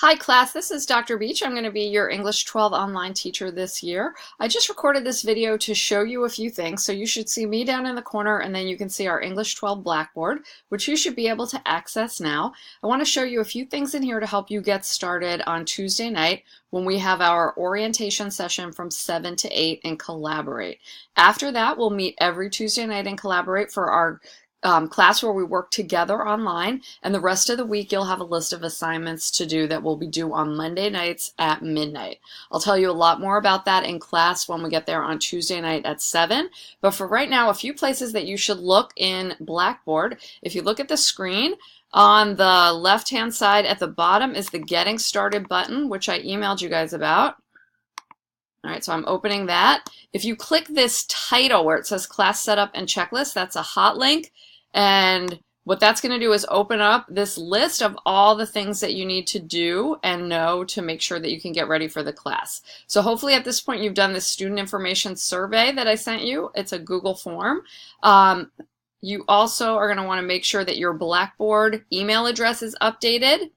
Hi class, this is Dr. Beach. I'm going to be your English 12 online teacher this year. I just recorded this video to show you a few things, so you should see me down in the corner and then you can see our English 12 Blackboard, which you should be able to access now. I want to show you a few things in here to help you get started on Tuesday night when we have our orientation session from 7 to 8 and Collaborate. After that, we'll meet every Tuesday night and Collaborate for our class where we work together online, and the rest of the week you'll have a list of assignments to do that will be due on Monday nights at midnight. I'll tell you a lot more about that in class when we get there on Tuesday night at 7, but for right now, a few places that you should look in Blackboard. If you look at the screen, on the left hand side at the bottom is the Getting Started button, which I emailed you guys about. All right, so I'm opening that. If you click this title where it says Class Setup and Checklist, that's a hot link. And what that's going to do is open up this list of all the things that you need to do and know to make sure that you can get ready for the class. So hopefully at this point you've done this student information survey that I sent you. It's a Google form. You also are going to want to make sure that your Blackboard email address is updated.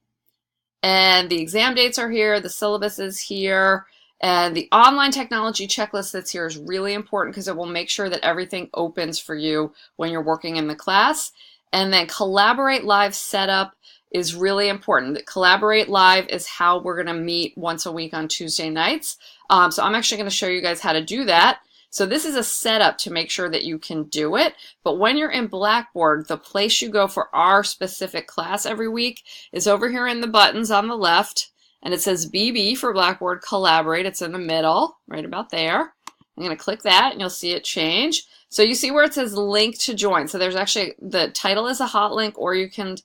And the exam dates are here, the syllabus is here. And the online technology checklist that's here is really important because it will make sure that everything opens for you when you're working in the class. And then Collaborate Live setup is really important. Collaborate Live is how we're going to meet once a week on Tuesday nights. So I'm actually going to show you guys how to do that. So this is a setup to make sure that you can do it. But when you're in Blackboard, the place you go for our specific class every week is over here in the buttons on the left. And it says BB for Blackboard Collaborate. It's in the middle, right about there. I'm going to click that and you'll see it change. So you see where it says link to join. So there's actually, the title is a hot link, or you can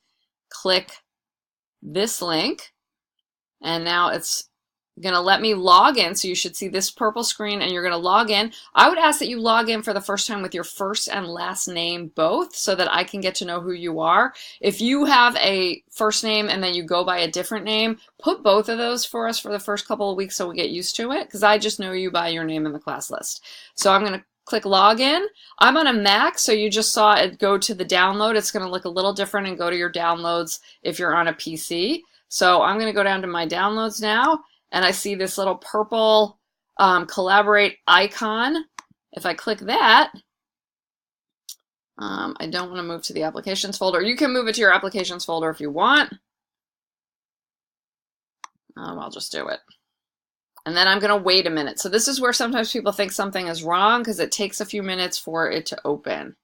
click this link. And now it's going to let me log in. So you should see this purple screen and you're going to log in. I would ask that you log in for the first time with your first and last name both so that I can get to know who you are. If you have a first name and then you go by a different name, put both of those for us for the first couple of weeks so we get used to it, because I just know you by your name in the class list. So I'm going to click login. I'm on a Mac, so you just saw it go to the download. It's going to look a little different and go to your downloads if you're on a PC. So I'm going to go down to my downloads now. And I see this little purple Collaborate icon. If I click that, I don't want to move to the applications folder. You can move it to your applications folder if you want. I'll just do it. And then I'm going to wait a minute. So this is where sometimes people think something is wrong because it takes a few minutes for it to open.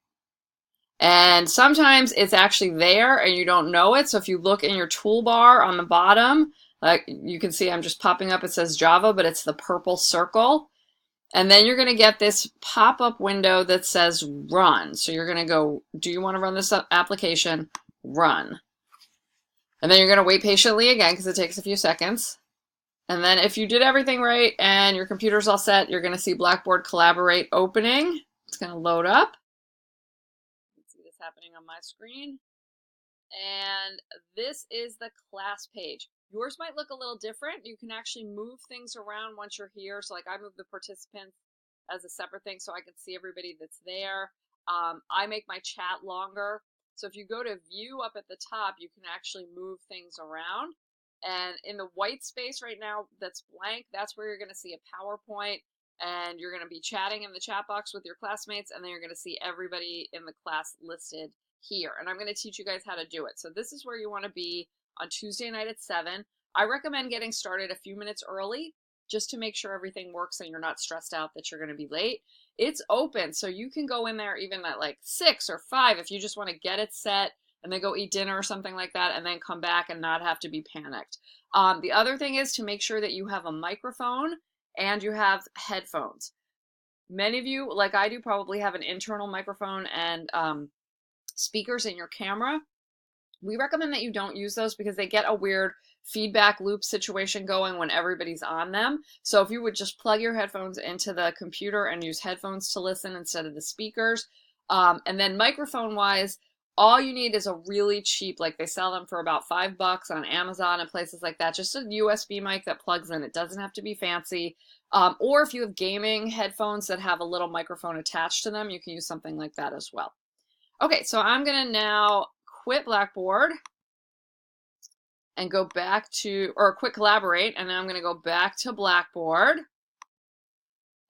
And sometimes it's actually there and you don't know it. So if you look in your toolbar on the bottom, like you can see I'm just popping up, it says Java, but it's the purple circle. And then you're going to get this pop-up window that says run. So you're going to go, do you want to run this application? Run. And then you're going to wait patiently again because it takes a few seconds. And then if you did everything right and your computer's all set, you're going to see Blackboard Collaborate opening. It's going to load up. You can see this happening on my screen. And this is the class page. Yours might look a little different. You can actually move things around once you're here. So like I moved the participants as a separate thing so I can see everybody that's there. I make my chat longer. So if you go to view up at the top, you can actually move things around. And in the white space right now that's blank, that's where you're going to see a PowerPoint. And you're going to be chatting in the chat box with your classmates. And then you're going to see everybody in the class listed here. And I'm going to teach you guys how to do it. So this is where you want to be on Tuesday night at 7. I recommend getting started a few minutes early just to make sure everything works and you're not stressed out that you're going to be late. It's open, so you can go in there even at like 6 or 5 if you just want to get it set and then go eat dinner or something like that and then come back and not have to be panicked. The other thing is to make sure that you have a microphone and you have headphones. Many of you, like I do, probably have an internal microphone and speakers in your camera. We recommend that you don't use those because they get a weird feedback loop situation going when everybody's on them. So if you would just plug your headphones into the computer and use headphones to listen instead of the speakers. And then microphone wise, all you need is a really cheap, like they sell them for about $5 on Amazon and places like that, just a USB mic that plugs in. It doesn't have to be fancy. Or if you have gaming headphones that have a little microphone attached to them, you can use something like that as well. Okay, so I'm going to now quit Blackboard and go back to, or quick collaborate, and then I'm going to go back to Blackboard.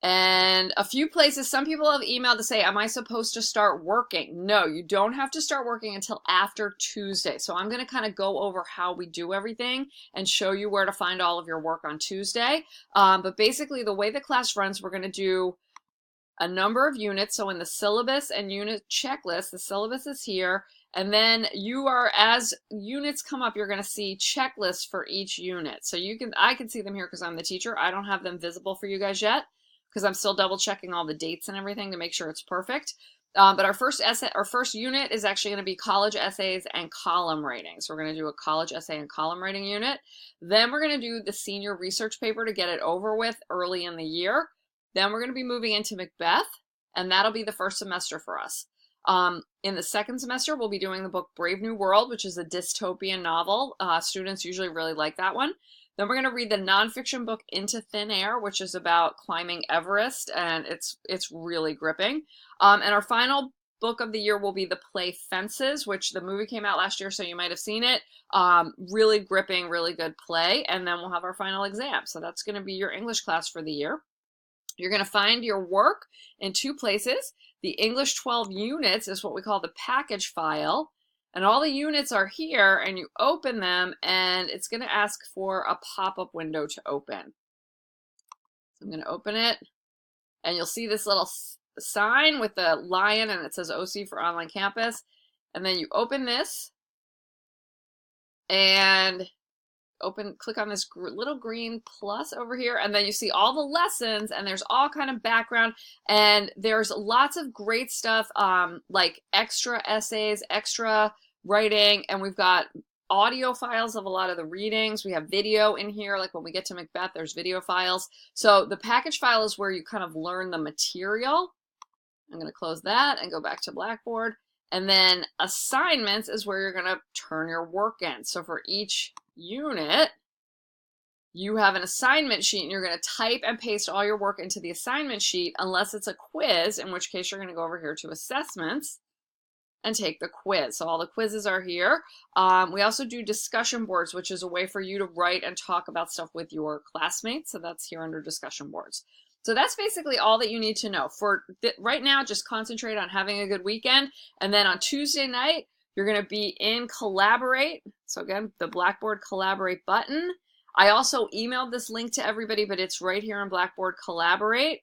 And a few places, some people have emailed to say, am I supposed to start working? No, you don't have to start working until after Tuesday. So I'm going to kind of go over how we do everything and show you where to find all of your work on Tuesday. But basically the way the class runs, we're going to do a number of units. So in the syllabus and unit checklist, the syllabus is here. And then you are, as units come up, you're going to see checklists for each unit. So I can see them here because I'm the teacher. I don't have them visible for you guys yet, because I'm still double checking all the dates and everything to make sure it's perfect. But our first unit is actually going to be college essays and column writing. So we're going to do a college essay and column writing unit. Then we're going to do the senior research paper to get it over with early in the year. Then we're going to be moving into Macbeth, and that'll be the first semester for us. In the second semester, we'll be doing the book Brave New World, which is a dystopian novel. Students usually really like that one. Then we're going to read the nonfiction book Into Thin Air, which is about climbing Everest, and it's really gripping. And our final book of the year will be the play Fences, which the movie came out last year, so you might have seen it. Really gripping, really good play. And then we'll have our final exam. So that's going to be your English class for the year. You're going to find your work in two places. The English 12 units is what we call the package file. And all the units are here, and you open them, and it's going to ask for a pop-up window to open. So I'm going to open it, and you'll see this little sign with the lion, and it says OC for Online Campus. And then you open this, and click on this little green plus over here, and then you see all the lessons, and there's all kind of background, and there's lots of great stuff, like extra essays, extra writing, and we've got audio files of a lot of the readings. We have video in here, like when we get to Macbeth, there's video files. So the package file is where you kind of learn the material. I'm going to close that and go back to Blackboard. And then assignments is where you're going to turn your work in. So for each unit, you have an assignment sheet, and you're going to type and paste all your work into the assignment sheet, unless it's a quiz, in which case you're going to go over here to assessments and take the quiz. So all the quizzes are here. We also do discussion boards, which is a way for you to write and talk about stuff with your classmates. So that's here under discussion boards. So that's basically all that you need to know. For right now, just concentrate on having a good weekend. And then on Tuesday night, you're going to be in Collaborate. So again, the Blackboard Collaborate button. I also emailed this link to everybody, but it's right here in Blackboard Collaborate.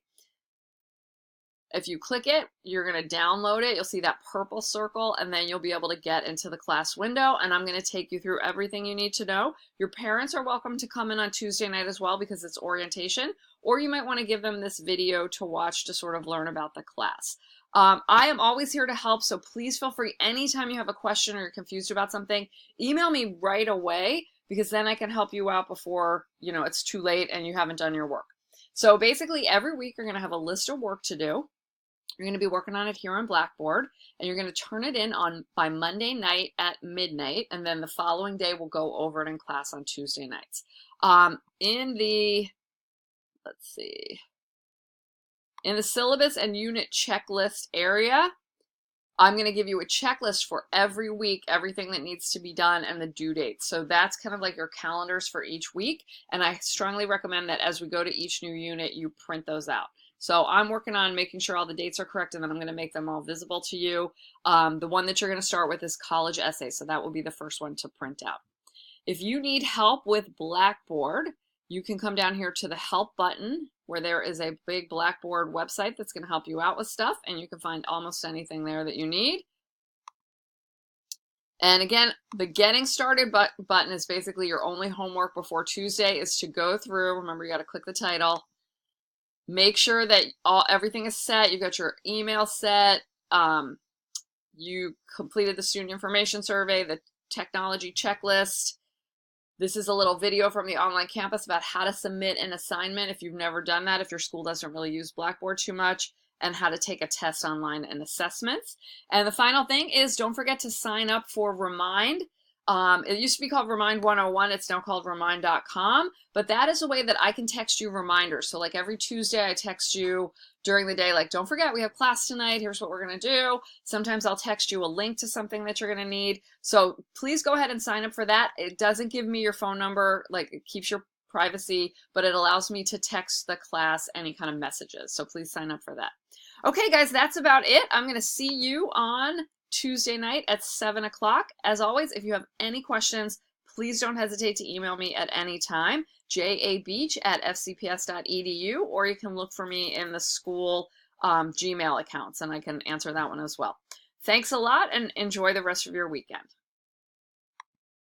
If you click it, you're going to download it. You'll see that purple circle, and then you'll be able to get into the class window, and I'm going to take you through everything you need to know. Your parents are welcome to come in on Tuesday night as well, because it's orientation, or you might want to give them this video to watch to sort of learn about the class. I am always here to help, so please feel free anytime you have a question or you're confused about something, email me right away, because then I can help you out before, it's too late and you haven't done your work. So basically every week you're going to have a list of work to do. You're going to be working on it here on Blackboard, and you're going to turn it in by Monday night at midnight, and then the following day we'll go over it in class on Tuesday nights. In the syllabus and unit checklist area, I'm going to give you a checklist for every week, everything that needs to be done, and the due dates. So that's kind of like your calendars for each week, and I strongly recommend that as we go to each new unit, you print those out. So I'm working on making sure all the dates are correct, and then I'm going to make them all visible to you. The one that you're going to start with is college essays, so that will be the first one to print out. If you need help with Blackboard, you can come down here to the help button, where there is a big Blackboard website that's going to help you out with stuff, and you can find almost anything there that you need. And again, the getting started button is basically your only homework before Tuesday is to go through. Remember, you got to click the title. Make sure that everything is set. You've got your email set. You completed the student information survey, the technology checklist. This is a little video from the online campus about how to submit an assignment if you've never done that, if your school doesn't really use Blackboard too much, and how to take a test online and assessments. And the final thing is, don't forget to sign up for Remind. It used to be called Remind 101. It's now called Remind.com. But that is a way that I can text you reminders. So like every Tuesday, I text you during the day, like, don't forget, we have class tonight. Here's what we're going to do. Sometimes I'll text you a link to something that you're going to need. So please go ahead and sign up for that. It doesn't give me your phone number. Like, it keeps your privacy, but it allows me to text the class any kind of messages. So please sign up for that. Okay, guys, that's about it. I'm going to see you on Tuesday night at 7 o'clock. As always, if you have any questions, please don't hesitate to email me at any time, jabeach@fcps.edu, or you can look for me in the school Gmail accounts, and I can answer that one as well. Thanks a lot, and enjoy the rest of your weekend.